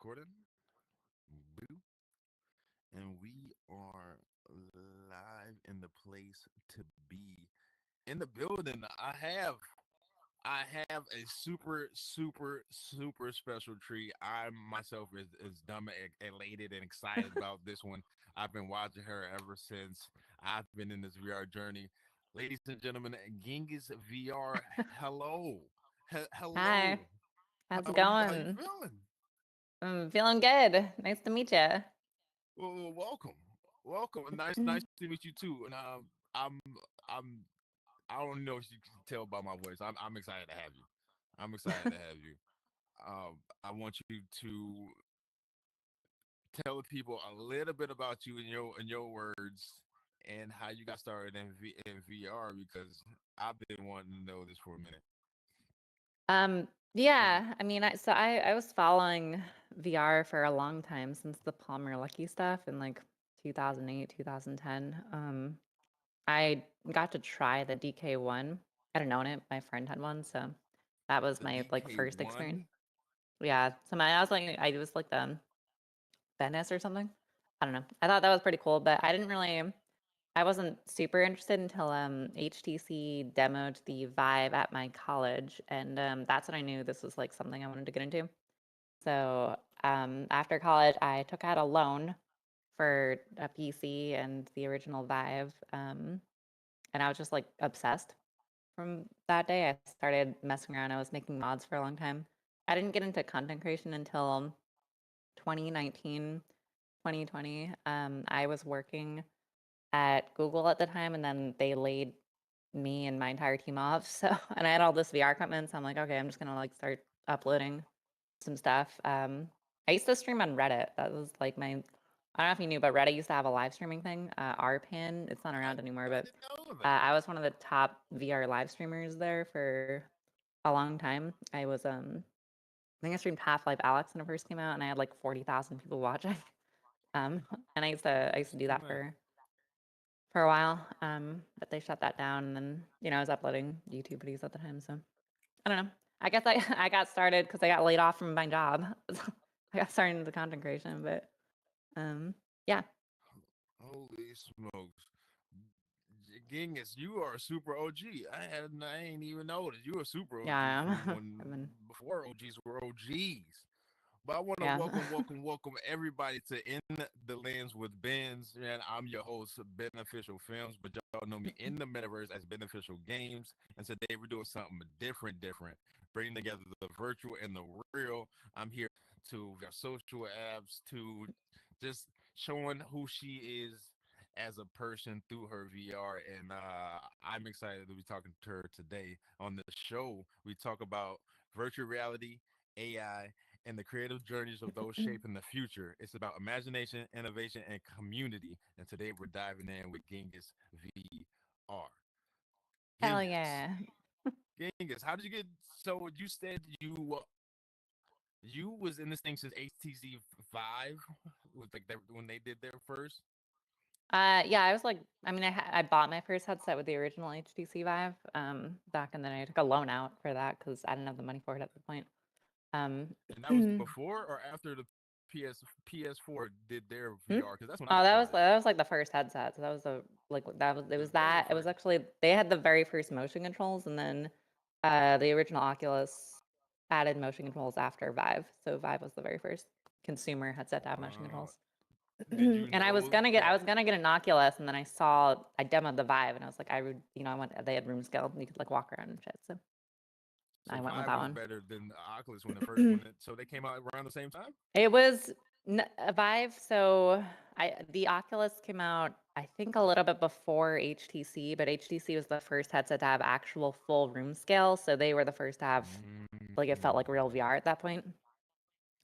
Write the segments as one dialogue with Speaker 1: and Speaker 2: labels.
Speaker 1: recording. Boo. And we are live in the place to be. In the building, I have a super special treat. I myself is dumb elated and excited about this one. I've been watching her ever since I've been in this VR journey. Ladies and gentlemen, Genghis VR, hello.
Speaker 2: Hi,
Speaker 1: Hello.
Speaker 2: how's it
Speaker 1: How you
Speaker 2: going?
Speaker 1: feeling?
Speaker 2: I'm feeling good. Nice to meet you.
Speaker 1: Well, welcome. Nice to meet you too. And I'm, I'm, I don't know if you can tell by my voice. I'm excited to have you. I'm excited to have you. I want you to tell the people a little bit about you in your words and how you got started in VR because I've been wanting to know this for a minute.
Speaker 2: Yeah, I was following VR for a long time since the Palmer Luckey stuff in like 2008, 2010. I got to try the DK1. I didn't own it. My friend had one, so that was
Speaker 1: The
Speaker 2: my like
Speaker 1: DK
Speaker 2: first experience.
Speaker 1: one.
Speaker 2: Yeah, I was like the Venice or something. I don't know. I thought that was pretty cool, but I wasn't super interested until HTC demoed the Vive at my college, and that's when I knew this was like something I wanted to get into. So after college, I took out a loan for a PC and the original Vive, and I was just like obsessed from that day. I started messing around. I was making mods for a long time. I didn't get into content creation until 2019, 2020. I was working at Google at the time, and then they laid me and my entire team off. So, and I had all this VR equipment. So I'm like, okay, I'm just gonna like start uploading some stuff. I used to stream on Reddit. That was like my. I don't know if you knew, but Reddit used to have a live streaming thing. RPin. It's not around anymore,
Speaker 1: I
Speaker 2: but
Speaker 1: didn't know that.
Speaker 2: I was one of the top VR live streamers there for a long time. I think I streamed Half Life Alex when it first came out, and I had like 40,000 people watching. And I used to do that
Speaker 1: Man,
Speaker 2: for a while. But they shut that down, and then I was uploading YouTube videos at the time. So I don't know. I guess I I got started because I got laid off from my job. I got started into content creation, but um, yeah,
Speaker 1: holy smokes. Genghis, you are a super OG. I ain't even noticed. You were a super OG
Speaker 2: yeah,
Speaker 1: from
Speaker 2: I've
Speaker 1: when
Speaker 2: been
Speaker 1: before OGs were OGs. But I want to
Speaker 2: yeah.
Speaker 1: welcome everybody to In the Lens with Benz. And I'm your host, Beneficial Films, but y'all know me in the metaverse as Beneficial Games. And today we're doing something different, bringing together the virtual and the real. I'm here to our social apps to just showing who she is as a person through her VR. And I'm excited to be talking to her today on the show. We talk about virtual reality, AI, and the creative journeys of those shaping the future. It's about imagination, innovation, and community. And today we're diving in with Genghis VR.
Speaker 2: Hell
Speaker 1: Genghis,
Speaker 2: yeah.
Speaker 1: Genghis, how did you get? So you said you was in this thing since HTC Vive, was like when they did their first.
Speaker 2: Yeah, I was like, I bought my first headset with the original HTC Vive back, and then I took a loan out for that because I didn't have the money for it at the point. Um,
Speaker 1: And that was before or after the PS4 did their
Speaker 2: Hmm?
Speaker 1: VR? Because that's when I
Speaker 2: Oh,
Speaker 1: got started.
Speaker 2: that was like the first headset. So that was the like that was it
Speaker 1: The
Speaker 2: was
Speaker 1: very
Speaker 2: that it was
Speaker 1: first.
Speaker 2: actually they had the very first motion controls, and then the original Oculus added motion controls after Vive. So Vive was the very first consumer headset to have motion
Speaker 1: Uh,
Speaker 2: controls.
Speaker 1: did you
Speaker 2: And
Speaker 1: know
Speaker 2: I
Speaker 1: that?
Speaker 2: was gonna get an Oculus, and then I demoed the Vive, and I was like, I would I went they had room scale, and you could like walk around and shit. So
Speaker 1: So
Speaker 2: I went with
Speaker 1: Vive
Speaker 2: that
Speaker 1: was
Speaker 2: one.
Speaker 1: better than the Oculus when the first when it so they came out around the same time.
Speaker 2: It was a Vive. So the Oculus came out, I think, a little bit before HTC, but HTC was the first headset to have actual full room scale. So they were the first to have like it felt like real
Speaker 1: Mm.
Speaker 2: VR at that point.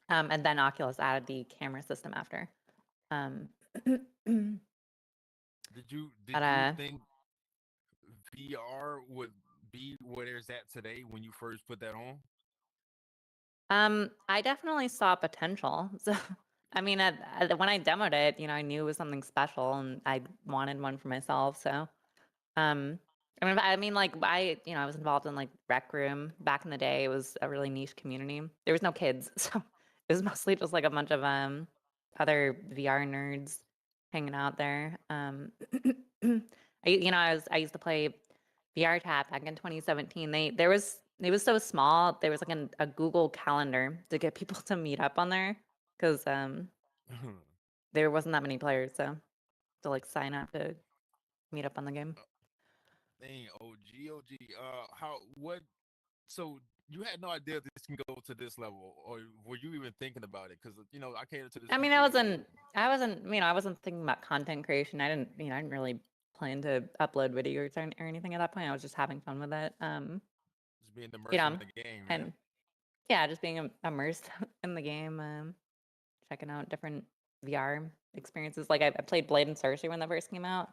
Speaker 2: And then Oculus added the camera system after. Um, but
Speaker 1: Did you think VR would be what it's at today when you first put that on?
Speaker 2: I definitely saw potential. So when I demoed it, I knew it was something special, and I wanted one for myself. So Um, I was involved in like Rec Room back in the day. It was a really niche community. There was no kids, so it was mostly just like a bunch of other VR nerds hanging out there. I used to play VR Tap back in 2017. It was so small. There was like a Google Calendar to get people to meet up on there because there wasn't that many players, so to like sign up to meet up on the game.
Speaker 1: Dang, OG. How what? So you had no idea this can go to this level, or were you even thinking about it? Because I cater to this
Speaker 2: I mean,
Speaker 1: people who
Speaker 2: I wasn't thinking about content creation. I didn't really plan to upload videos or anything at that point. I was just having fun with it.
Speaker 1: just being
Speaker 2: You
Speaker 1: immersed in
Speaker 2: know,
Speaker 1: the game, yeah.
Speaker 2: and yeah, just being immersed in the game, checking out different VR experiences. Like I played Blade and Sorcery when that first came out.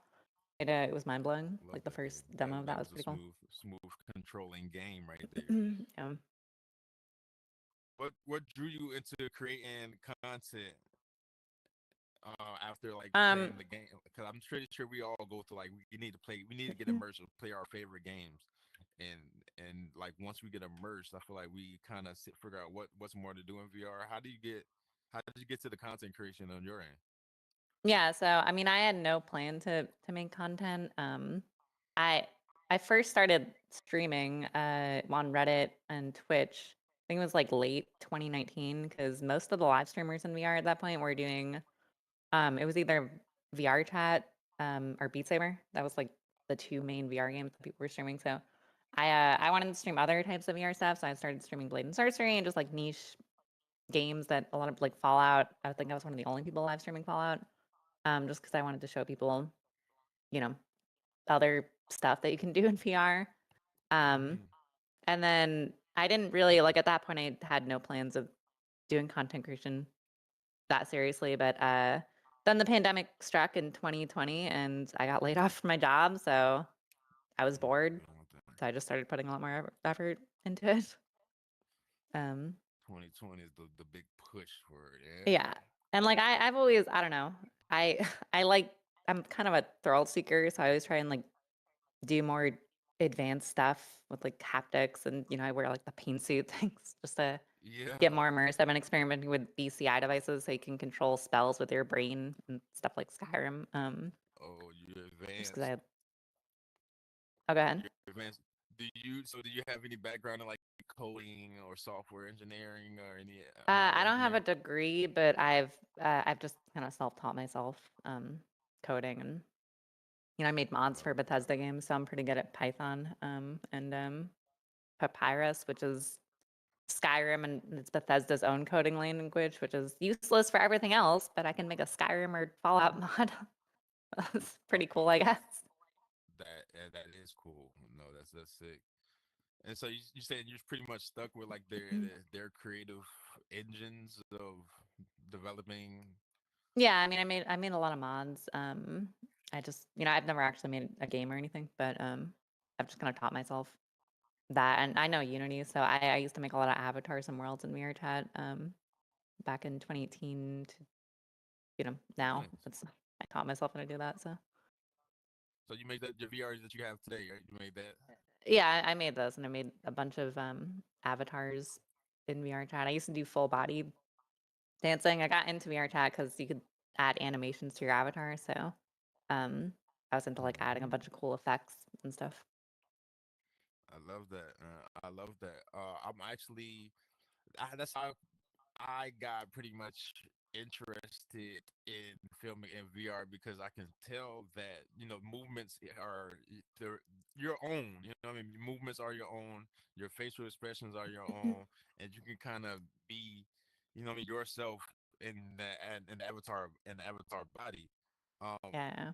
Speaker 2: It was mind blowing.
Speaker 1: Love
Speaker 2: Like the
Speaker 1: that game.
Speaker 2: first demo of
Speaker 1: That
Speaker 2: that was
Speaker 1: was a
Speaker 2: pretty cool.
Speaker 1: smooth controlling game right there.
Speaker 2: Yeah.
Speaker 1: What drew you into creating content after like
Speaker 2: Um,
Speaker 1: playing the game? Because I'm pretty sure we all go to like we need to play, we need to get immersed, play our favorite games, and like once we get immersed, I feel like we kind of figure out what's more to do in VR. How did you get to the content creation on your end?
Speaker 2: yeah, so I mean, I had no plan to make content. I I first started streaming on Reddit and Twitch. I think it was like late 2019 because most of the live streamers in VR at that point were doing it was either VR chat or Beat Saber. That was like the two main VR games that people were streaming. So I wanted to stream other types of VR stuff, so I started streaming Blade and Sorcery and just like niche games that a lot of like Fallout. I think I was one of the only people live streaming Fallout. Just because I wanted to show people, you know, other stuff that you can do in VR. Um,
Speaker 1: Mm-hmm.
Speaker 2: and then I didn't really like at that point. I had no plans of doing content creation that seriously, but then the pandemic struck in 2020, and I got laid off from my job, so I was bored. So I just started putting a lot more effort into it. Um,
Speaker 1: 2020 is the big push for it, yeah.
Speaker 2: yeah, and like I've always I don't know I I like I'm kind of a thrill seeker, so I always try and like do more advanced stuff with like haptics and I wear like the paint suit things just to
Speaker 1: Yeah.
Speaker 2: get more immersed. I've been experimenting with BCI devices so you can control spells with your brain and stuff like Skyrim.
Speaker 1: Oh, you're
Speaker 2: Just because
Speaker 1: advanced.
Speaker 2: I oh go ahead.
Speaker 1: You're advanced. Do you have any background in like coding or software engineering or any
Speaker 2: I
Speaker 1: hardware
Speaker 2: don't have a
Speaker 1: engineering?
Speaker 2: degree, but I've just kind of self-taught myself coding and I made mods for
Speaker 1: Love
Speaker 2: Bethesda games, so I'm pretty good at Python and Papyrus, which is Skyrim, and it's Bethesda's own coding language, which is useless for everything else, but I can make a Skyrim or Fallout mod. That's pretty cool, I guess.
Speaker 1: that is cool. No, that's sick. And so you said you're pretty much stuck with like their creative engines of developing.
Speaker 2: Yeah, I mean, I made a lot of mods. I just, I've never actually made a game or anything, but I've just kind of taught myself that, and I know Unity, so I used to make a lot of avatars and worlds in VRChat back in 2018 to now.
Speaker 1: Nice.
Speaker 2: It's I taught myself how to do that, so.
Speaker 1: So you made that your VRs that you have today, right? You made that.
Speaker 2: Yeah, I made those and I made a bunch of avatars in VRChat. I used to do full body dancing. I got into VRChat because you could add animations to your avatar. So I was into like adding a
Speaker 1: Mm-hmm.
Speaker 2: bunch of cool effects and stuff.
Speaker 1: I love that. I love that. I'm actually that's how I got pretty much interested in filming in VR because I can tell that movements are they're your own. You know, what I mean, movements are your own. Your facial expressions are your own, and you can kind of be, what I mean, yourself in the avatar body. Um,
Speaker 2: Yeah.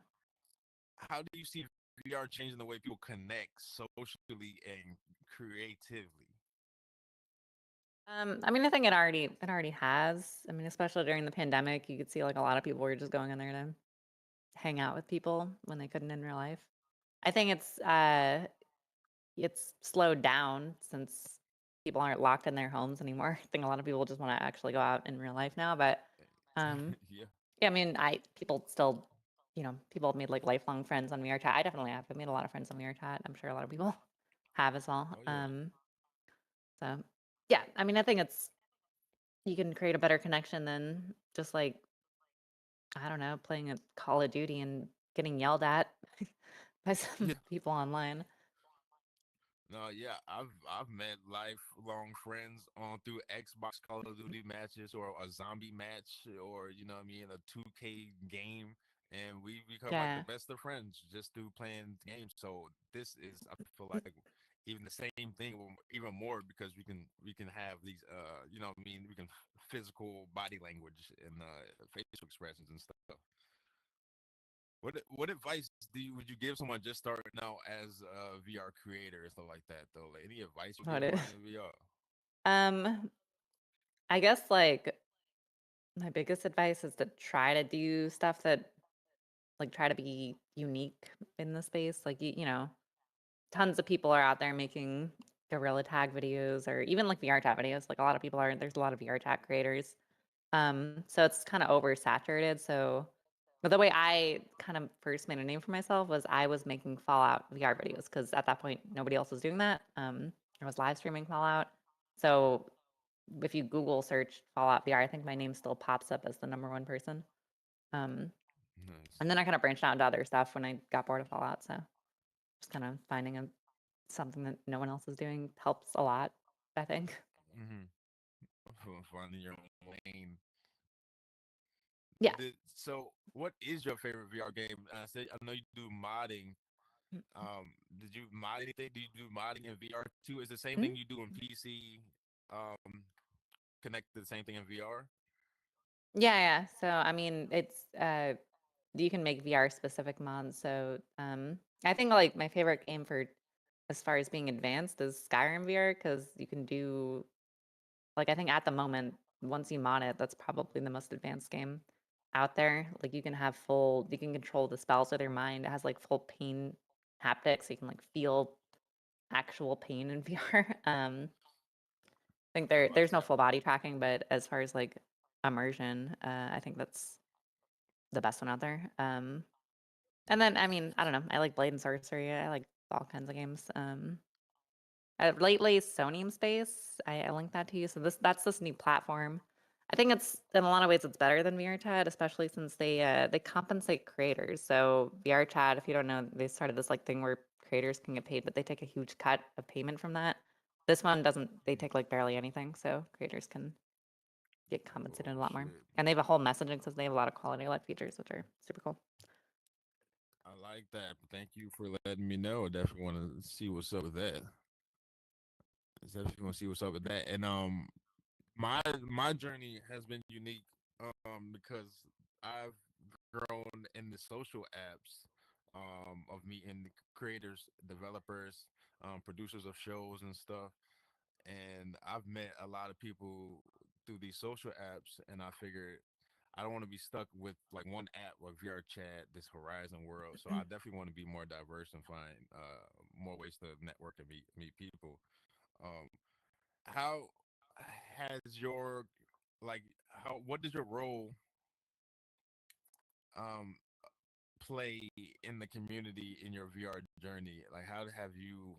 Speaker 1: how do you see VR changing the way people connect socially and creatively?
Speaker 2: I mean, I think it already has. I mean, especially during the pandemic, you could see like a lot of people were just going in there to hang out with people when they couldn't in real life. I think it's slowed down since people aren't locked in their homes anymore. I think a lot of people just want to actually go out in real life now. But um,
Speaker 1: Yeah.
Speaker 2: yeah, I mean, I people still, people have made like lifelong friends on VRChat. I definitely have. I've made a lot of friends on VRChat. I'm sure a lot of people have as well.
Speaker 1: Oh yeah.
Speaker 2: So yeah, I mean, I think you can create a better connection than just like, I don't know, playing a Call of Duty and getting yelled at by some
Speaker 1: Yeah.
Speaker 2: people online.
Speaker 1: No, yeah, I've met lifelong friends on through Xbox Call of Duty matches or a zombie match or what I mean, a 2K game, and we become like the
Speaker 2: Yeah.
Speaker 1: best of friends just through playing games. So this is, I feel like, even the same thing, or even more, because we can have these what I mean, we can physical body language and facial expressions and stuff. What advice would you give someone just starting out as a VR creator and stuff like that though? Like any advice you give
Speaker 2: What it
Speaker 1: somebody in VR?
Speaker 2: um I guess like my biggest advice is to try to do stuff that like try to be unique in the space. Like tons of people are out there making gorilla tag videos or even like VR chat videos. Like a lot of people are there's a lot of VR chat creators. So it's kind of oversaturated. So but the way I kind of first made a name for myself was I was making Fallout VR videos because at that point nobody else was doing that. I was live streaming Fallout. So if you Google search Fallout VR, I think my name still pops up as the #1 person. Um,
Speaker 1: Nice.
Speaker 2: and then I kind of branched out into other stuff when I got bored of Fallout. So just kind of finding something that no one else is doing helps a lot, I think.
Speaker 1: Mm-hmm. Finding your own lane.
Speaker 2: Yeah.
Speaker 1: So, what is your favorite VR game? I know you do modding. Did you mod anything? Do you do modding in VR too? Is the same
Speaker 2: Mhm.
Speaker 1: thing you do in PC? Um, connected to the same thing in VR?
Speaker 2: Yeah, yeah. So I mean, it's you can make VR specific mods. So I think like my favorite game for as far as being advanced is Skyrim VR because you can do like I think at the moment once you mod it, that's probably the most advanced game out there. Like you can control the spells with your mind. It has like full pain haptics. So you can like feel actual pain in VR. I think
Speaker 1: I like
Speaker 2: there's no
Speaker 1: that.
Speaker 2: full body tracking, but as far as like immersion, I think that's the best one out there. And then I mean, I don't know. I like Blade and Sorcery. I like all kinds of games. Lately, Sonium Space. I linked that to you. So that's this new platform. I think it's in a lot of ways it's better than VRChat, especially since they compensate creators. So VRChat, if you don't know, they started this like thing where creators can get paid, but they take a huge cut of payment from that. This one doesn't. They take like barely anything, so creators can get
Speaker 1: Oh
Speaker 2: compensated a lot more.
Speaker 1: shit.
Speaker 2: And they have a whole messaging system. They have a lot of quality of life features, which are super cool.
Speaker 1: I like that. Thank you for letting me know. I definitely want to see what's up with that. I definitely want to see what's up with that. And my journey has been unique because I've grown in the social apps of meeting creators, developers, producers of shows and stuff. And I've met a lot of people through these social apps, and I figured I don't want to be stuck with like one app like VR Chat, this Horizon world. So I definitely want to be more diverse and find more ways to network and meet people. Um, how has your like how what does your role um play in the community in your VR journey? Like how have you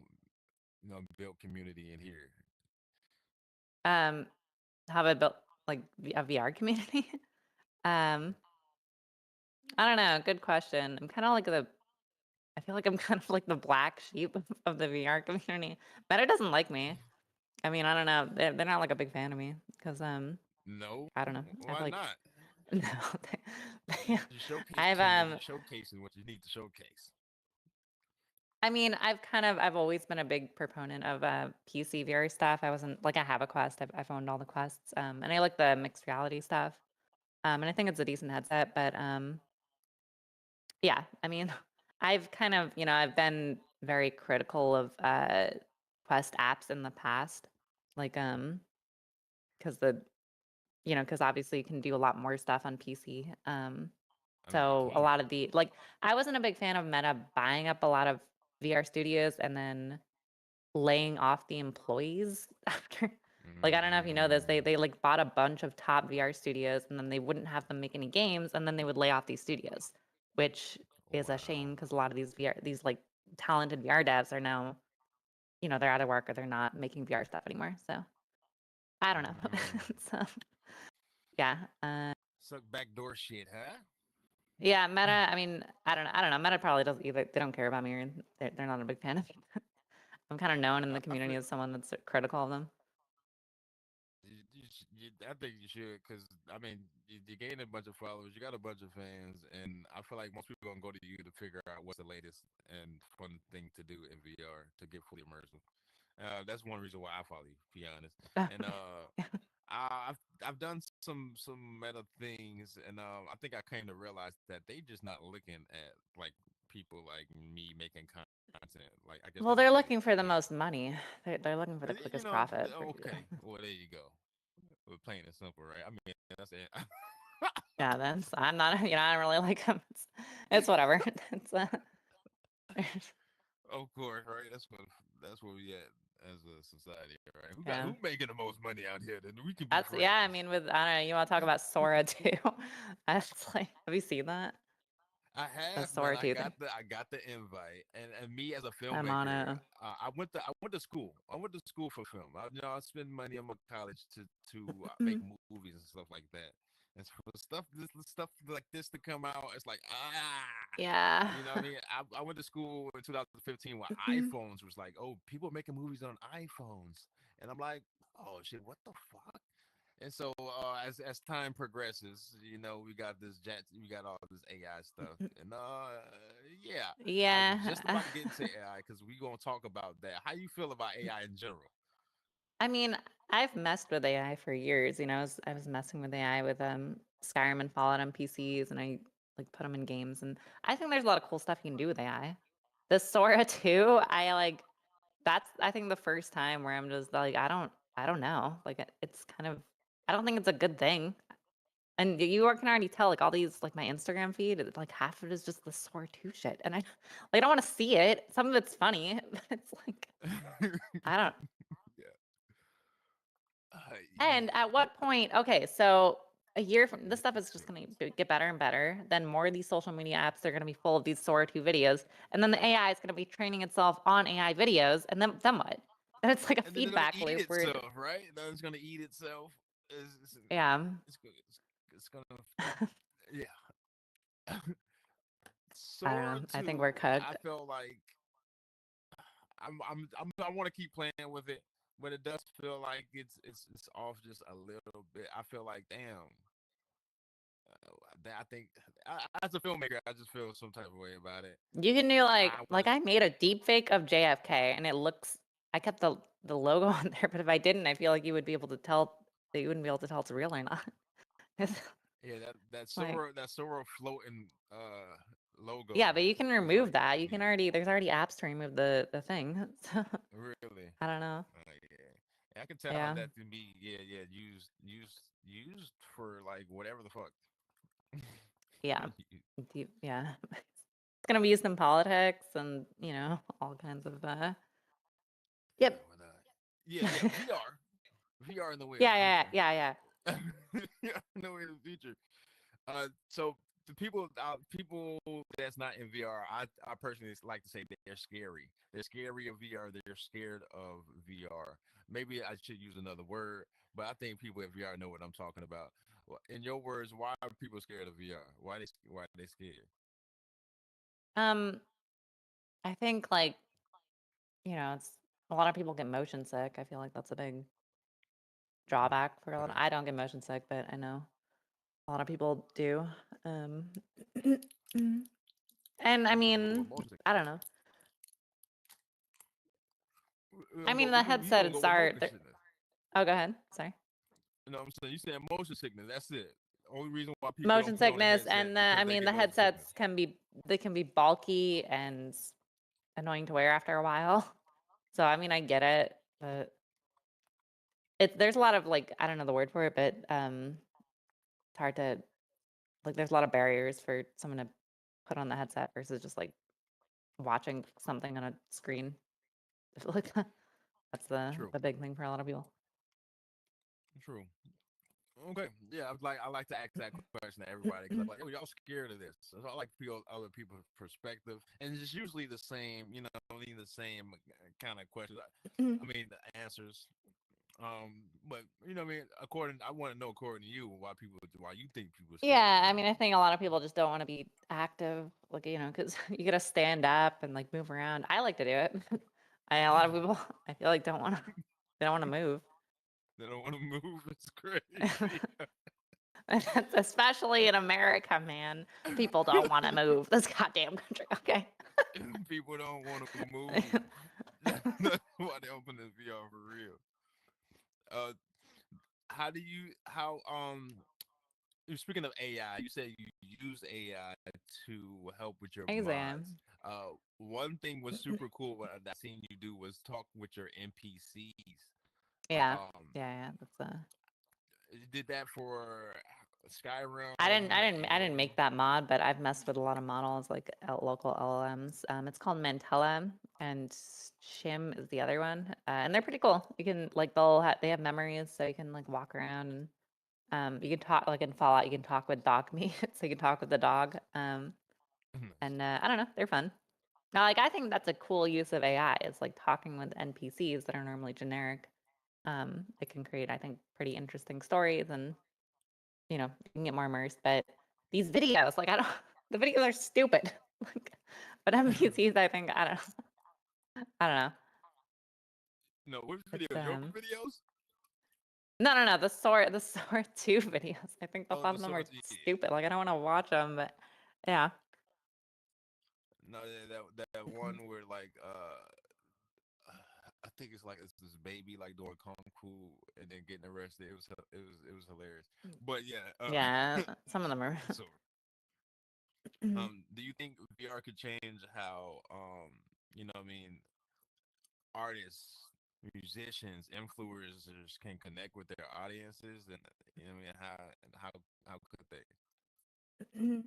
Speaker 1: built community in here?
Speaker 2: Um, have I built like a VR community? um, I don't know. Good question. I'm kind of like the. I feel like I'm kind of like the black sheep of the VR community. Meta doesn't like me. I mean, I don't know. They're not like a big fan of me because
Speaker 1: No,
Speaker 2: I don't know. I
Speaker 1: why
Speaker 2: feel like
Speaker 1: not?
Speaker 2: no.
Speaker 1: You're showcasing
Speaker 2: I've
Speaker 1: you're showcasing what you need to showcase.
Speaker 2: I mean, I've always been a big proponent of PC VR stuff. I wasn't like I have a Quest. I've owned all the Quests, and I like the mixed reality stuff. And I think it's a decent headset, but yeah, I mean, I've kind of I've been very critical of Quest apps in the past, like because because obviously you can do a lot more stuff on PC.
Speaker 1: I mean, you
Speaker 2: So a
Speaker 1: can.
Speaker 2: lot of the like I wasn't a big fan of Meta buying up a lot of VR studios and then laying off the employees after. Like I don't know if you know this,
Speaker 1: Mm,
Speaker 2: they like bought a bunch of top VR studios and then they wouldn't have them make any games and then they would lay off these studios, which is a
Speaker 1: wow.
Speaker 2: shame because a lot of these like talented VR devs are now, they're out of work or they're not making VR stuff anymore. So I don't know.
Speaker 1: Mm.
Speaker 2: so Yeah.
Speaker 1: Suck backdoor shit, huh?
Speaker 2: Yeah, Meta. I mean, I don't know. Meta probably doesn't either. They don't care about me, or they're not a big fan of it. I'm kind of known in the
Speaker 1: I feel
Speaker 2: community as someone that's critical of them.
Speaker 1: I think you should, because I mean, you gain a bunch of followers, you got a bunch of fans, and I feel like most people gonna go to you to figure out what's the latest and fun thing to do in VR to get fully immersive. That's one reason why I follow you, to be honest. And I've done some meta things, and I think I came to realize that they just not looking at like people like me making content. Like I guess
Speaker 2: Well,
Speaker 1: they
Speaker 2: they're
Speaker 1: just
Speaker 2: looking for the
Speaker 1: like
Speaker 2: most money. They're looking for the
Speaker 1: you
Speaker 2: quickest
Speaker 1: know,
Speaker 2: profit.
Speaker 1: okay. Well, there you go. We're plain and simple, right? I mean, that's it.
Speaker 2: Yeah, that's I'm not. I don't really like them. It's whatever. It's
Speaker 1: Of course, right? That's what we at as a society, right?
Speaker 2: yeah.
Speaker 1: Who making the most money out here? Then we can be
Speaker 2: That's yeah. I
Speaker 1: friends.
Speaker 2: mean, with I don't know. You want to talk about Sora too? That's like, have you seen that?
Speaker 1: I
Speaker 2: The
Speaker 1: have, man.
Speaker 2: Sora 2 thing.
Speaker 1: I got the invite, and me as a
Speaker 2: I'm on
Speaker 1: filmmaker,
Speaker 2: it.
Speaker 1: I went to school. I went to school for film. I spend money on my college to make
Speaker 2: Mhm.
Speaker 1: movies and stuff like that. And for stuff like this to come out, it's like
Speaker 2: Yeah.
Speaker 1: you know what I mean. I went to school in 2015 when
Speaker 2: Mhm.
Speaker 1: iPhones was like, oh, people making movies on iPhones, and I'm like, oh shit, what the fuck? And so as time progresses, we got all this AI stuff, and yeah, I was
Speaker 2: Yeah.
Speaker 1: just about to get into AI because we gonna talk about that. How you feel about AI in general?
Speaker 2: I mean, I've messed with AI for years. I was messing with AI with Skyrim and Fallout on PCs, and I like put them in games, and I think there's a lot of cool stuff you can do with AI. The Sora 2, I like. That's I think the first time where I'm just like, I don't know. Like it's kind of I don't think it's a good thing. And can already tell, like all these, like my Instagram feed, like half of it is just the Sora 2 shit, and I don't want to see it. Some of it's funny, but it's like I don't.
Speaker 1: Yeah,
Speaker 2: And
Speaker 1: yeah.
Speaker 2: at what point? Okay, so a year from this stuff is just going to get better and better. Then more of these social media apps are going to be full of these Sora 2 videos, and then the AI is going to be training itself on AI videos, and then what? And it's like a
Speaker 1: And then it's gonna
Speaker 2: feedback
Speaker 1: eat
Speaker 2: loop where,
Speaker 1: itself, right? Then it's gonna eat itself. It's,
Speaker 2: yeah,
Speaker 1: it's, it's gonna yeah.
Speaker 2: I don't
Speaker 1: Sora
Speaker 2: know. I think we're
Speaker 1: 2, I
Speaker 2: cooked.
Speaker 1: felt like I want to keep playing with it, but it does feel like it's off just a little bit. I feel like damn. I think as a filmmaker, I just feel some type of way about it.
Speaker 2: You can do
Speaker 1: I
Speaker 2: like
Speaker 1: want
Speaker 2: I made a deep fake of JFK, and it looks. I kept the logo on there, but if I didn't, I feel like you would be able to tell that you wouldn't be able to tell it's real or not. It's
Speaker 1: yeah,
Speaker 2: like
Speaker 1: that Sora floating
Speaker 2: yeah,
Speaker 1: logo
Speaker 2: but you can
Speaker 1: is
Speaker 2: remove
Speaker 1: like
Speaker 2: that. You can
Speaker 1: weird.
Speaker 2: already there's already apps to remove the thing. So
Speaker 1: Really.
Speaker 2: I don't know.
Speaker 1: Yeah. I can tell
Speaker 2: Yeah.
Speaker 1: that can be used for like whatever the fuck.
Speaker 2: Yeah. Yeah. It's gonna be used in politics and, all kinds of
Speaker 1: Yeah,
Speaker 2: Yep.
Speaker 1: why not? Yeah, VR in the way of the
Speaker 2: Yeah,
Speaker 1: future.
Speaker 2: yeah, yeah,
Speaker 1: Yeah, in the way of the future. So the people that's not in VR, I personally like to say they're scary. They're scary of VR. They're scared of VR. Maybe I should use another word, but I think people in VR know what I'm talking about. In your words, why are people scared of VR? Why are they scared?
Speaker 2: yeah. I think like, it's a lot of people get motion sick. I feel like that's a big drawback for a lot
Speaker 1: Okay.
Speaker 2: I don't get motion sick, but I know a lot of people do. Um and I
Speaker 1: We talking about
Speaker 2: mean,
Speaker 1: motion sickness.
Speaker 2: I don't know. I mean, the
Speaker 1: We gonna go
Speaker 2: headsets
Speaker 1: with
Speaker 2: are
Speaker 1: motion
Speaker 2: they're
Speaker 1: sickness.
Speaker 2: oh, go ahead. Sorry.
Speaker 1: You know what I'm saying? You said motion sickness. That's it. Only reason why people don't
Speaker 2: Motion
Speaker 1: put on a
Speaker 2: sickness
Speaker 1: headset
Speaker 2: and
Speaker 1: because
Speaker 2: I
Speaker 1: they
Speaker 2: mean
Speaker 1: get
Speaker 2: the
Speaker 1: motion sickness.
Speaker 2: headsets can be bulky and annoying to wear after a while. So I mean I get it, but there's a lot of like I don't know the word for it, but it's hard to like there's a lot of barriers for someone to put on the headset versus just like watching something on a screen. I feel like that's
Speaker 1: True.
Speaker 2: the big thing for a lot of people.
Speaker 1: True. Okay. Yeah, I like to ask that question to everybody because I'm like, oh, y'all scared of this. So I like to feel other people's perspective, and it's usually the same. The same kind of questions. I mean, the answers. But you know, what I mean, according, I want to know according to you why you think people still
Speaker 2: Yeah,
Speaker 1: do
Speaker 2: I
Speaker 1: it.
Speaker 2: mean, I think a lot of people just don't want to be active, like, because you gotta stand up and like move around. I like to do it. A lot of people, I feel like don't want to, they don't want to move.
Speaker 1: They don't want to move. It's crazy.
Speaker 2: Especially in America, man. People don't want to move this goddamn country. Okay.
Speaker 1: People don't want to move. That's why they open this VR for real. Uh, how do you how you're speaking of AI? You said you use AI to help with your mods.
Speaker 2: Exam.
Speaker 1: One thing was super cool. What I seen you do was talk with your NPCs.
Speaker 2: Yeah.
Speaker 1: Um,
Speaker 2: Yeah. That's
Speaker 1: you did that for Skyrim
Speaker 2: I didn't
Speaker 1: and
Speaker 2: make that mod, but I've messed with a lot of models like local LLMs. It's called Mantella, and Shim is the other one, and they're pretty cool. You can like they have memories, so you can like walk around and you can talk like in Fallout. You can talk with dog meat, so you can talk with the dog. And I don't know, they're fun. Now, like I think that's a cool use of AI. Is like talking with NPCs that are normally generic. It can create, I think, pretty interesting stories and you can get more immersed. But these videos, like I don't, the videos are stupid. Like, but NPCs, I think, I don't know.
Speaker 1: no, what
Speaker 2: It's
Speaker 1: videos? Your videos?
Speaker 2: no, the sword two videos. I think both
Speaker 1: Oh,
Speaker 2: of
Speaker 1: the
Speaker 2: them are
Speaker 1: swords. Yeah.
Speaker 2: stupid. Like I don't want to watch them, but yeah.
Speaker 1: No, that one where like I think it's like it's this baby like doing kung fu and then getting arrested. It was hilarious. But yeah,
Speaker 2: Yeah, some of them are.
Speaker 1: so do you think VR could change how what I mean, artists, musicians, influencers can connect with their audiences, and what I mean, how could they?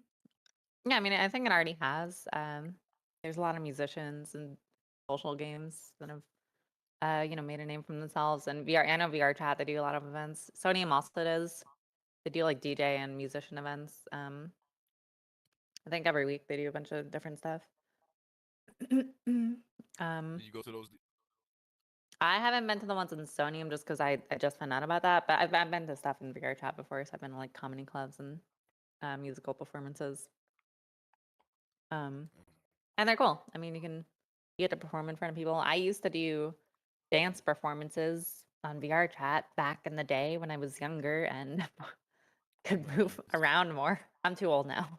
Speaker 2: Yeah, I mean, I think it already has. There's a lot of musicians and social games that have, made a name for themselves. And VR, I know VR Chat, they do a lot of events. Sodium also does. They do like DJ and musician events. I think every week they do a bunch of different stuff. um,
Speaker 1: Did you go to those?
Speaker 2: I haven't been to the ones in Sodium just because I just found out about that. But I've been to stuff in VR Chat before. So I've been to like comedy clubs and musical performances. Um, And they're cool. I mean, you get to perform in front of people. I used to do dance performances on VR chat back in the day when I was younger and could move around more. I'm too old now.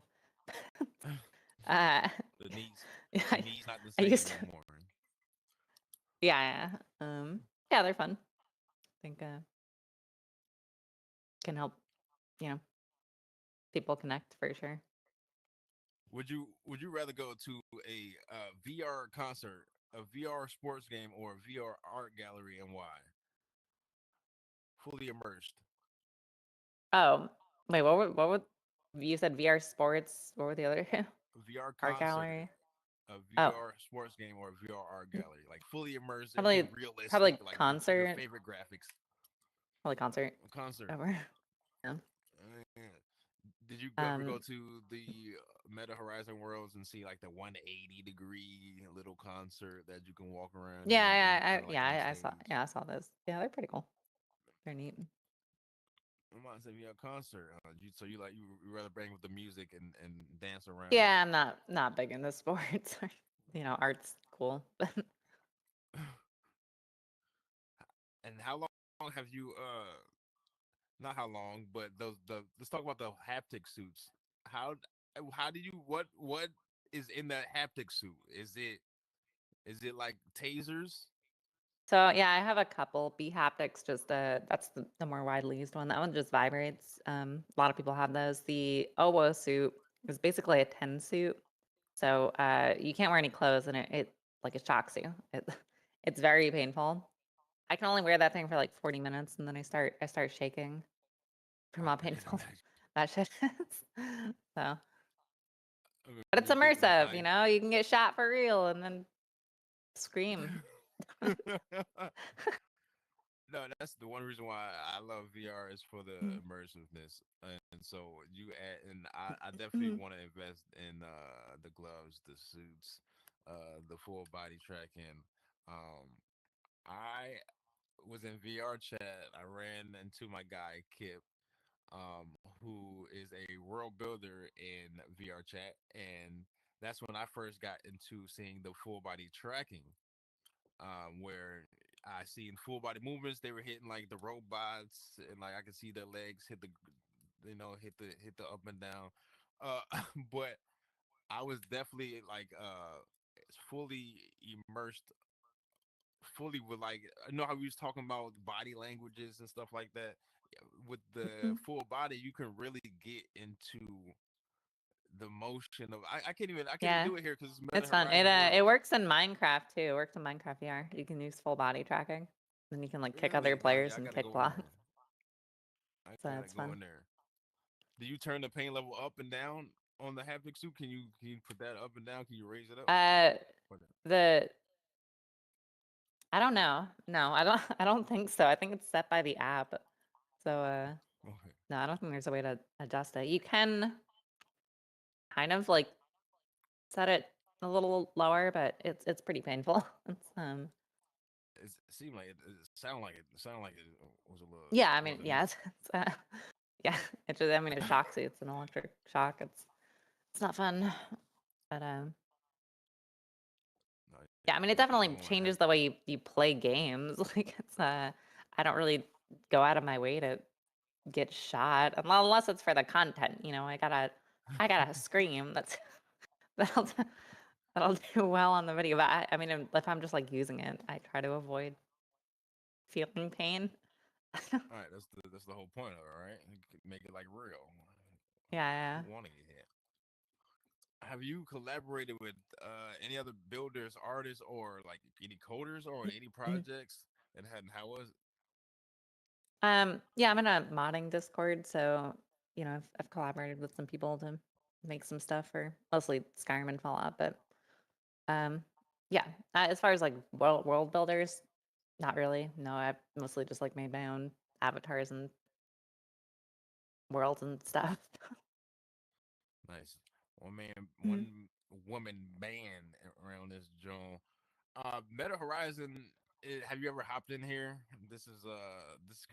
Speaker 2: Uh,
Speaker 1: The knees,
Speaker 2: yeah,
Speaker 1: the knees not the
Speaker 2: I
Speaker 1: same
Speaker 2: used
Speaker 1: no
Speaker 2: to.
Speaker 1: more.
Speaker 2: Yeah, yeah. Yeah, they're fun. I think can help, you know, people connect for sure.
Speaker 1: Would you rather go to a VR concert, a VR sports game, or a VR art gallery, and why? Fully immersed.
Speaker 2: Oh, wait, what would you said VR sports? What were the other
Speaker 1: A VR
Speaker 2: art
Speaker 1: concert,
Speaker 2: gallery?
Speaker 1: a
Speaker 2: Oh,
Speaker 1: VR sports game, or a VR art gallery. Like fully immersed, everything
Speaker 2: probably
Speaker 1: realistic,
Speaker 2: probably
Speaker 1: like your
Speaker 2: concert.
Speaker 1: favorite graphics.
Speaker 2: Probably concert.
Speaker 1: A concert.
Speaker 2: Over. Yeah.
Speaker 1: Yeah. Did you ever
Speaker 2: Um,
Speaker 1: go to the Meta Horizon Worlds and see like the 180-degree little concert that you can walk around
Speaker 2: yeah,
Speaker 1: and
Speaker 2: yeah,
Speaker 1: kind of like on stage?
Speaker 2: I saw those. Yeah, they're pretty cool. They're neat.
Speaker 1: I'm about to say VR concert. So you like you rather bang with the music and dance around.
Speaker 2: Yeah, I'm not big into sports. Art's cool.
Speaker 1: And how long have you not how long, but those the let's talk about the haptic suits. How how do you what is in that haptic suit? Is it like tasers?
Speaker 2: So yeah, I have a couple. B haptics, just that's the more widely used one. That one just vibrates. A lot of people have those. The OWO suit is basically a 10 suit. So you can't wear any clothes and it like it shocks you. It's very painful. I can only wear that thing for like 40 minutes and then I start shaking from
Speaker 1: I
Speaker 2: how
Speaker 1: can't
Speaker 2: painful
Speaker 1: imagine.
Speaker 2: that shit is. So,
Speaker 1: I mean,
Speaker 2: but it's
Speaker 1: you get these
Speaker 2: immersive, you can get shot for real and then scream.
Speaker 1: No, that's the one reason why I love VR is for the immersiveness, and so you add, and I definitely want to invest in the gloves, the suits, the full body tracking. Um, I was in VR chat, I ran into my guy Kip, who is a world builder in VR chat, and that's when I first got into seeing the full body tracking, where I seen full body movements. They were hitting like the robots, and like I could see their legs hit the, hit the up and down. Uh, but I was definitely like fully immersed, fully with like, I know how we was talking about body languages and stuff like that. Yeah, with the
Speaker 2: Mhm.
Speaker 1: full body, you can really get into the motion of, I can't even
Speaker 2: Yeah,
Speaker 1: do it here because it's Meta
Speaker 2: it's fun. It
Speaker 1: Horizon
Speaker 2: it
Speaker 1: Worlds.
Speaker 2: works in Minecraft too. It works in Minecraft VR. You can use full body tracking. Then you can like kick other
Speaker 1: Really? Oh yeah,
Speaker 2: players
Speaker 1: I
Speaker 2: and
Speaker 1: gotta
Speaker 2: kick
Speaker 1: go in
Speaker 2: blocks.
Speaker 1: there. I
Speaker 2: So
Speaker 1: gotta
Speaker 2: it's
Speaker 1: go
Speaker 2: fun.
Speaker 1: in there. Do you turn the pain level up and down on the haptic suit? Can you put that up and down? Can you raise it up?
Speaker 2: Uh,
Speaker 1: Or
Speaker 2: the I don't know. No, I don't. I don't think so. I think it's set by the app. So
Speaker 1: okay.
Speaker 2: no, I don't think there's a way to adjust it. You can kind of like set it a little lower, but it's pretty painful. It's.
Speaker 1: It seemed like it sounded like it was a little,
Speaker 2: Yeah, I
Speaker 1: a
Speaker 2: mean,
Speaker 1: little
Speaker 2: yeah,
Speaker 1: neat.
Speaker 2: yeah. It's just, I mean, it shocks you. It's an electric shock. It's not fun, but
Speaker 1: No,
Speaker 2: yeah. I mean, it
Speaker 1: yeah,
Speaker 2: definitely
Speaker 1: going
Speaker 2: changes
Speaker 1: ahead.
Speaker 2: the way you play games. Like it's I don't really go out of my way to get shot unless it's for the content. You know, I gotta scream. That'll d- that'll do well on the video. But I mean, if I'm just like using it, I try to avoid feeling pain.
Speaker 1: All right, that's the whole point of it, right? Make it like real.
Speaker 2: Yeah,
Speaker 1: Who want to get hit? Have you collaborated with any other builders, artists, or like any coders, or
Speaker 2: yeah.
Speaker 1: any projects? And how was it?
Speaker 2: Yeah, I'm in a modding Discord, so I've collaborated with some people to make some stuff for mostly Skyrim and Fallout, but um, yeah, as far as like world builders, not really. No, I've mostly just like made my own avatars and worlds and stuff.
Speaker 1: Nice. One man,
Speaker 2: Mhm.
Speaker 1: one woman band around this joint. Meta Horizon. Have you ever hopped in here? This is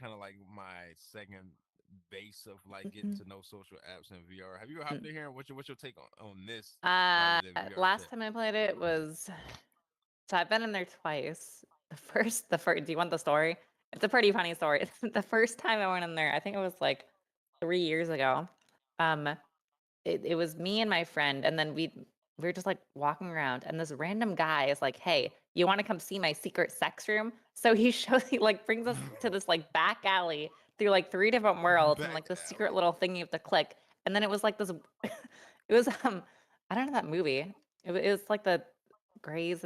Speaker 1: kind of like my second base of like getting
Speaker 2: Mhm.
Speaker 1: to know social apps and VR. Have you ever hopped in here? What's your take on this rather
Speaker 2: Uh,
Speaker 1: than VR
Speaker 2: Last
Speaker 1: chat?
Speaker 2: time I played it was so I've been in there twice. The first. Do you want the story? It's a pretty funny story. The first time I went in there, I think it was like 3 years ago. Um, it was me and my friend, and then we were just like walking around, and this random guy is like, "Hey, you want to come see my secret sex room?" So he like brings us to this like back alley through like three different worlds and
Speaker 1: Back
Speaker 2: like this secret
Speaker 1: alley.
Speaker 2: little thing you have to click. And then it was like this it was I don't know that movie. It was like the Grey's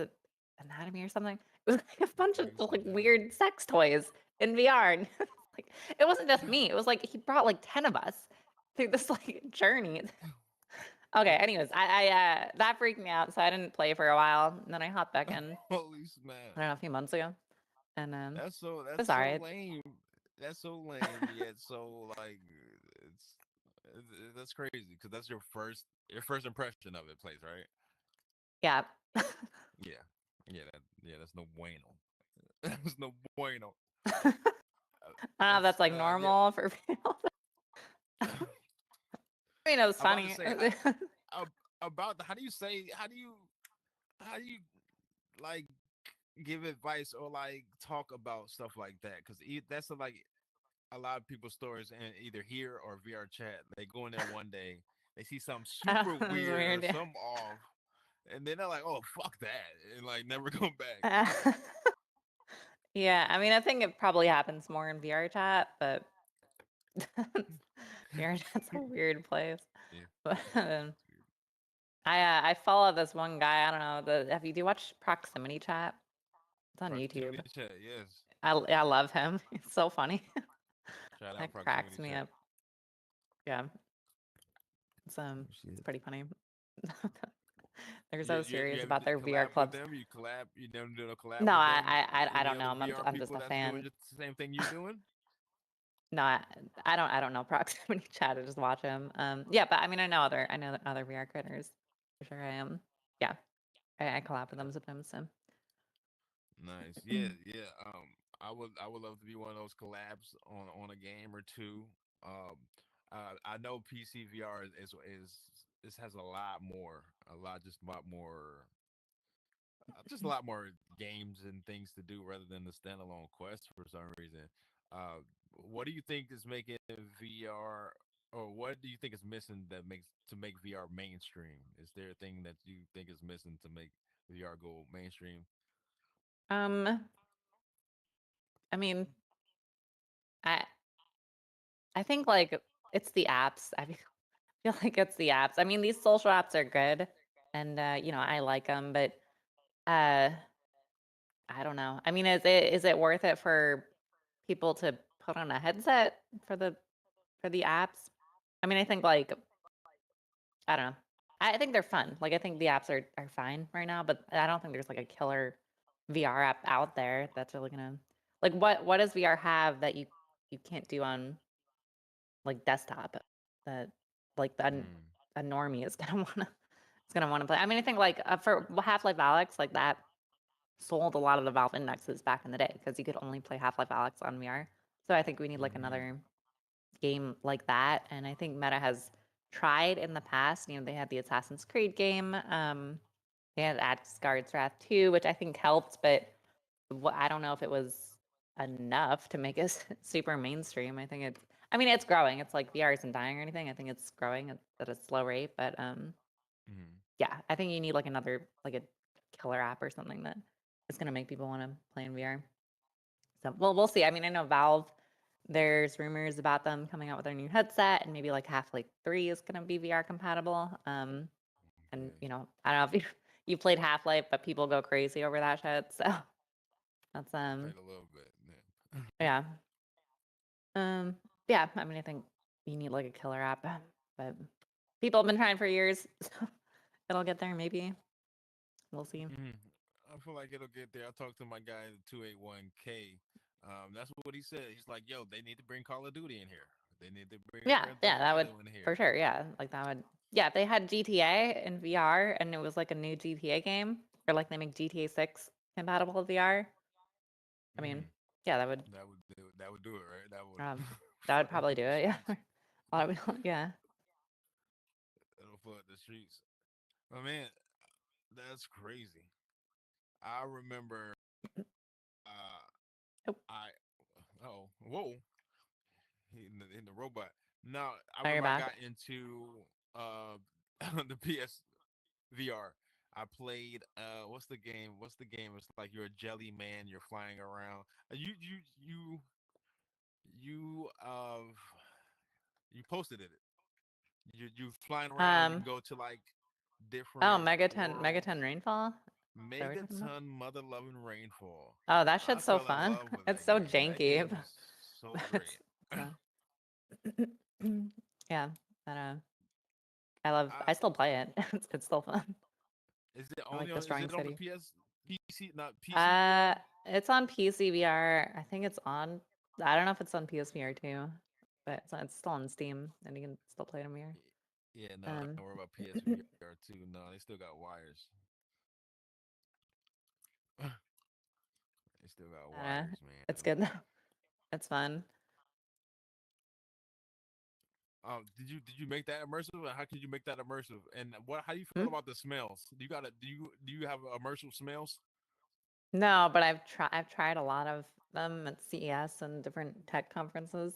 Speaker 2: Anatomy or something. It was like a bunch of
Speaker 1: Grey's
Speaker 2: like
Speaker 1: Anatomy.
Speaker 2: weird sex toys in VR. And like it wasn't just me. It was like he brought like 10 of us through this like journey. Okay, anyways, I that freaked me out, so I didn't play for a while. And then I hopped back in,
Speaker 1: Holy smash!
Speaker 2: I don't know, a few months ago. And it
Speaker 1: That's
Speaker 2: was
Speaker 1: so
Speaker 2: alright.
Speaker 1: lame. That's so lame. Yet so like that's crazy because that's your first impression of it, place, right?
Speaker 2: Yeah.
Speaker 1: Yeah, yeah. That's no bueno. That's no bueno.
Speaker 2: I don't know if
Speaker 1: It's
Speaker 2: that's like
Speaker 1: yeah.
Speaker 2: normal for people. I mean, it was
Speaker 1: I'm about to
Speaker 2: funny.
Speaker 1: say about how do you like give advice or like talk about stuff like that because that's like a lot of people's stories and either here or VR chat. They go in there one day, they see something super
Speaker 2: It was
Speaker 1: weird or
Speaker 2: weird.
Speaker 1: some off, and then they're like, "Oh fuck that," and like never come back.
Speaker 2: Yeah. Yeah, I mean, I think it probably happens more in VR chat, but VR chat's a weird place.
Speaker 1: Yeah,
Speaker 2: But
Speaker 1: it's weird.
Speaker 2: I follow this one guy. I don't know. Do you watch Proximity Chat? It's on
Speaker 1: Proximity
Speaker 2: YouTube.
Speaker 1: chat, yes.
Speaker 2: I love him. He's so funny.
Speaker 1: Shout out
Speaker 2: That
Speaker 1: proximity
Speaker 2: cracks me
Speaker 1: chat.
Speaker 2: up. Yeah, it's
Speaker 1: Shit.
Speaker 2: pretty funny. They're
Speaker 1: You,
Speaker 2: so
Speaker 1: you you
Speaker 2: serious
Speaker 1: ever
Speaker 2: about their VR
Speaker 1: collab with
Speaker 2: clubs.
Speaker 1: them? You collab. You never do a collab
Speaker 2: No,
Speaker 1: with them.
Speaker 2: I
Speaker 1: Any
Speaker 2: don't
Speaker 1: other
Speaker 2: know him.
Speaker 1: VR
Speaker 2: I'm just
Speaker 1: people
Speaker 2: a
Speaker 1: that's doing
Speaker 2: fan.
Speaker 1: just the same thing you doing?
Speaker 2: No, I don't know Proximity Chat. I just watch him. Yeah, but I mean, I know that other VR creators. For sure, I am. Yeah, I collab with them sometimes. So
Speaker 1: Nice. Yeah, yeah. I would love to be one of those collabs on a game or two. Um, I know PC VR is this has a lot more, just a lot more, just a lot more games and things to do rather than the standalone quest for some reason. Uh, what do you think is making VR, or what do you think is missing that makes to make VR mainstream? Is there a thing that you think is missing to make VR go mainstream?
Speaker 2: Um, I mean, I I think like it's the apps. Feel like it's the apps. I mean, these social apps are good, and I like them, but uh, I don't know. I mean, is it worth it for people to put on a headset for the apps? I mean, I think like I don't know. I think they're fun. Like I think the apps are fine right now, but I don't think there's like a killer VR app out there that's really gonna like what does VR have that you can't do on like desktop that like
Speaker 1: Mm.
Speaker 2: a normie is gonna wanna play. I mean, I think like for Half-Life Alyx, like that sold a lot of the Valve indexes back in the day because you could only play Half-Life Alyx on VR. So I think we need like
Speaker 1: Mm-hmm.
Speaker 2: another game like that. And I think Meta has tried in the past. They had the Assassin's Creed game. They had Asgard's Wrath 2, which I think helped, but I don't know if it was enough to make us super mainstream. I mean, it's growing. It's like VR isn't dying or anything. I think it's growing at a slow rate, but
Speaker 1: Mm-hmm.
Speaker 2: yeah, I think you need like another like a killer app or something that is going to make people want to play in VR. So, well, we'll see. I mean, I know Valve. There's rumors about them coming out with their new headset, and maybe like Half-Life 3 is going to be VR compatible. And
Speaker 1: Okay.
Speaker 2: I don't know if you played Half-Life, but people go crazy over that shit. So that's
Speaker 1: Played a little bit. Yeah.
Speaker 2: yeah. Um, yeah, I mean, I think you need like a killer app, but people have been trying for years, so it'll get there maybe. We'll see.
Speaker 1: Mhm. I feel like it'll get there. I talked to my guy at 281K. That's what he said. He's like, "Yo, they need to bring Call of Duty in here. They need to bring
Speaker 2: Yeah,
Speaker 1: Grand
Speaker 2: yeah,
Speaker 1: Theft
Speaker 2: that would
Speaker 1: Auto in here."
Speaker 2: for sure. Yeah, like that would. Yeah, if they had GTA in VR and it was like a new GTA game, or like they make GTA 6 compatible with VR. I mean,
Speaker 1: Mm.
Speaker 2: yeah, that would
Speaker 1: That would do it, right? That would
Speaker 2: um, that would
Speaker 1: flood
Speaker 2: probably do
Speaker 1: the
Speaker 2: it. Yeah,
Speaker 1: streets.
Speaker 2: a lot of people. Yeah.
Speaker 1: It'll flood the streets. But man, that's crazy. I remember. Uh,
Speaker 2: Oh,
Speaker 1: I. Oh, whoa! In the robot. Now I
Speaker 2: now you're
Speaker 1: remember I
Speaker 2: back.
Speaker 1: got into uh the PS VR. I played what's the game? What's the game? It's like you're a jelly man, you're flying around. You posted it. You flying around, you
Speaker 2: Um.
Speaker 1: can go to like
Speaker 2: Oh,
Speaker 1: different
Speaker 2: Megaton
Speaker 1: worlds.
Speaker 2: Rainfall. Is that what you're talking about?
Speaker 1: Megaton Mother Loving Rainfall.
Speaker 2: Oh, that
Speaker 1: I
Speaker 2: shit's so
Speaker 1: fell in
Speaker 2: fun.
Speaker 1: love with
Speaker 2: It's
Speaker 1: that
Speaker 2: so
Speaker 1: game. That
Speaker 2: janky,
Speaker 1: game is so
Speaker 2: but
Speaker 1: great.
Speaker 2: it's fun. Yeah, but I
Speaker 1: I
Speaker 2: still play it. It's still fun. I like
Speaker 1: is
Speaker 2: Destroying
Speaker 1: it on the
Speaker 2: City.
Speaker 1: PS PC, not PC
Speaker 2: Uh,
Speaker 1: VR?
Speaker 2: it's on PCVR. I think it's on. I don't know if it's on PSVR too, but it's still on Steam, and you can still play it on VR.
Speaker 1: Yeah, no, don't
Speaker 2: Um,
Speaker 1: worry about PSVR too. No, they still got wires. They still got
Speaker 2: uh,
Speaker 1: wires,
Speaker 2: it's
Speaker 1: man.
Speaker 2: good though. It's fun.
Speaker 1: Did you make that immersive? How could you make that immersive? And what? How do you feel
Speaker 2: Hmm?
Speaker 1: about the smells? Do you have immersive smells?
Speaker 2: No, but I've tried a lot of them at CES and different tech conferences.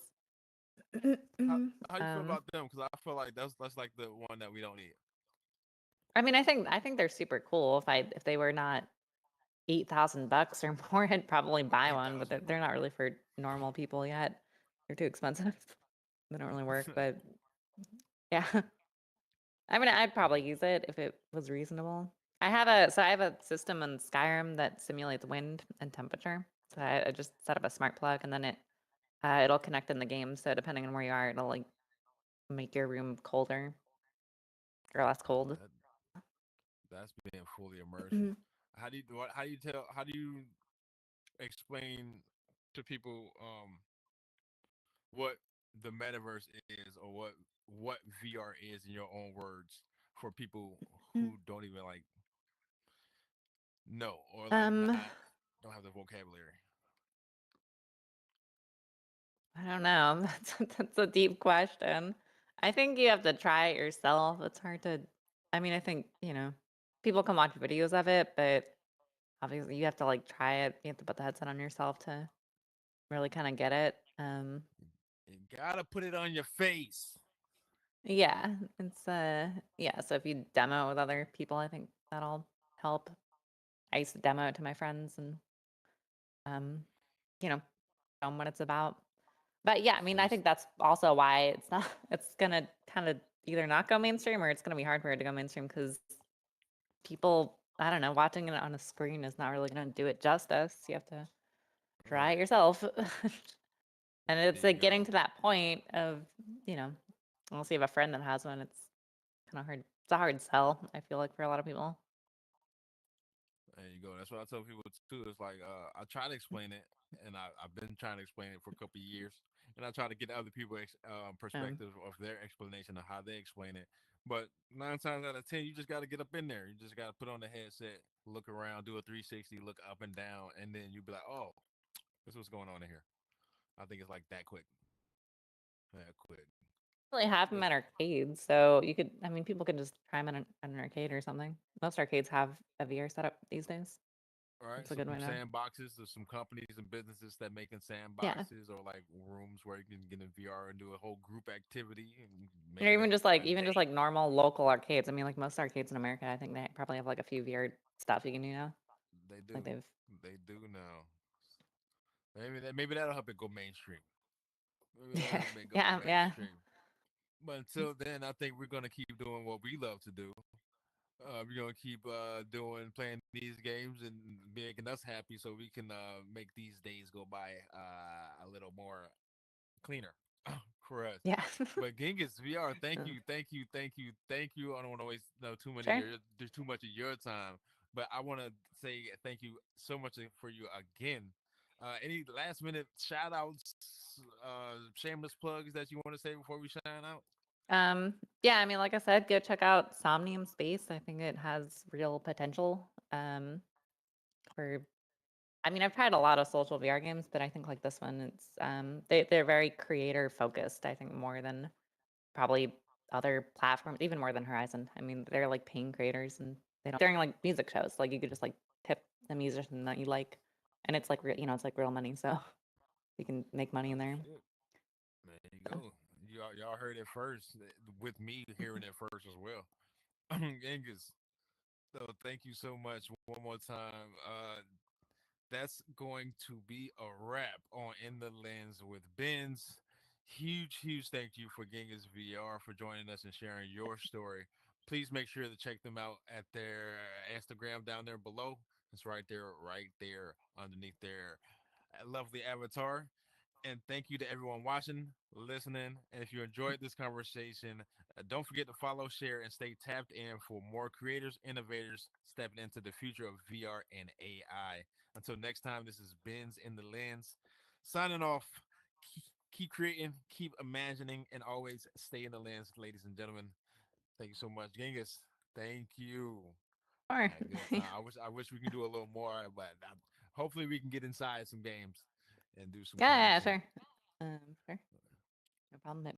Speaker 1: How how you feel
Speaker 2: um,
Speaker 1: about them? Because I feel like that's like the one that we don't need.
Speaker 2: I mean, I think they're super cool. If they were not $8,000 or more, I'd probably buy
Speaker 1: Eight
Speaker 2: one, but they're,
Speaker 1: thousand.
Speaker 2: they're not really for normal people yet. They're too expensive. They don't really work, but yeah. I mean, I'd probably use it if it was reasonable. I have a system in Skyrim that simulates wind and temperature. So I just set up a smart plug and then it'll connect in the game. So depending on where you are, it'll like make your room colder or less
Speaker 1: Oh,
Speaker 2: cold.
Speaker 1: that's being fully immersive.
Speaker 2: Mhm.
Speaker 1: How do you explain to people what the metaverse is, or what VR is in your own words, for people who don't even like know, or like
Speaker 2: Um,
Speaker 1: not don't have the vocabulary?
Speaker 2: I don't know. That's a deep question. I think you have to try it yourself. It's hard to. I mean, I think people can watch videos of it, but obviously you have to like try it. You have to put the headset on yourself to really kind of get it.
Speaker 1: You gotta put it on your face.
Speaker 2: Yeah, it's yeah. So if you demo it with other people, I think that'll help. I used to demo it to my friends and um, you know, show them what it's about. But yeah, I mean, I
Speaker 1: Free.
Speaker 2: think that's also why it's not. It's gonna kind of either not go mainstream or it's gonna be hard for it to go mainstream because people, I don't know, watching it on a screen is not really gonna do it justice. You have to try it
Speaker 1: Right.
Speaker 2: yourself, and
Speaker 1: There
Speaker 2: it's
Speaker 1: you
Speaker 2: like getting
Speaker 1: go.
Speaker 2: to that point of you know, unless you have a friend that has one, it's kind of hard. It's a hard sell. I feel like for a lot of people.
Speaker 1: There you go. That's what I tell people too. It's like I try to explain it, and I've been trying to explain it for a couple of years, and I try to get other people
Speaker 2: Um,
Speaker 1: perspective of their explanation of how they explain it. But 9 times out of 10, you just got to get up in there. You just got to put on the headset, look around, do a 360, look up and down, and then you be like, "Oh, this is what's going on in here." I think it's like that quick, that quick.
Speaker 2: really have them
Speaker 1: But
Speaker 2: at arcades, so you could. I mean, people can just try them at an arcade or something. Most arcades have a VR setup these days.
Speaker 1: all right,
Speaker 2: That's a good
Speaker 1: some
Speaker 2: way to.
Speaker 1: sandboxes. There's some companies and businesses that making
Speaker 2: Yeah,
Speaker 1: sandboxes or like rooms where you can get in VR and do a whole group activity and
Speaker 2: or
Speaker 1: make it a
Speaker 2: even just
Speaker 1: day.
Speaker 2: like normal local arcades. I mean, like most arcades in America, I think they probably have like a few VR stuff you can do now.
Speaker 1: They
Speaker 2: Like
Speaker 1: do,
Speaker 2: they've.
Speaker 1: they do now. Maybe that'll help it go mainstream. Maybe that'll
Speaker 2: Yeah,
Speaker 1: help it go
Speaker 2: yeah, yeah,
Speaker 1: mainstream. But until then, I think we're gonna keep doing what we love to do. We're gonna keep playing these games and making us happy, so we can make these days go by a little more cleaner for us.
Speaker 2: yeah.
Speaker 1: But Genghis VR, thank
Speaker 2: Mm,
Speaker 1: you, thank you, thank you, thank you. I don't want to waste too many
Speaker 2: sure.
Speaker 1: there's too much of your time, but I want to say thank you so much for you again. Any last minute shout outs, shameless plugs that you want to say before we shine out?
Speaker 2: Yeah, I mean, like I said, go check out Somnium Space. I think it has real potential. For I mean, I've tried a lot of social VR games, but I think like this one, it's they're very creator focused. I think more than probably other platforms, even more than Horizon. I mean, they're like paying creators, and they don't during like music shows. Like you could just like tip a musician that you like, and it's like real, it's like real money. So you can make money in
Speaker 1: Oh
Speaker 2: there.
Speaker 1: shit! There you
Speaker 2: So
Speaker 1: go. Y'all heard it first with me hearing it first as well. Genghis. So thank you so much one more time. That's going to be a wrap on In the Lens with Benz. Huge thank you for Genghis VR for joining us and sharing your story. Please make sure to check them out at their Instagram down there below. It's right there underneath their lovely avatar. And thank you to everyone watching, listening. And if you enjoyed this conversation, don't forget to follow, share, and stay tapped in for more creators, innovators stepping into the future of VR and AI. Until next time, this is Ben's in the Lens signing off. Keep creating, keep imagining, and always stay in the lens, ladies and gentlemen. Thank you so much, Genghis. Thank you.
Speaker 2: or
Speaker 1: Had a good time. I wish we can do a little more, but hopefully we can get inside some games and do some
Speaker 2: yeah, yeah,
Speaker 1: content.
Speaker 2: sure, sure, no problem.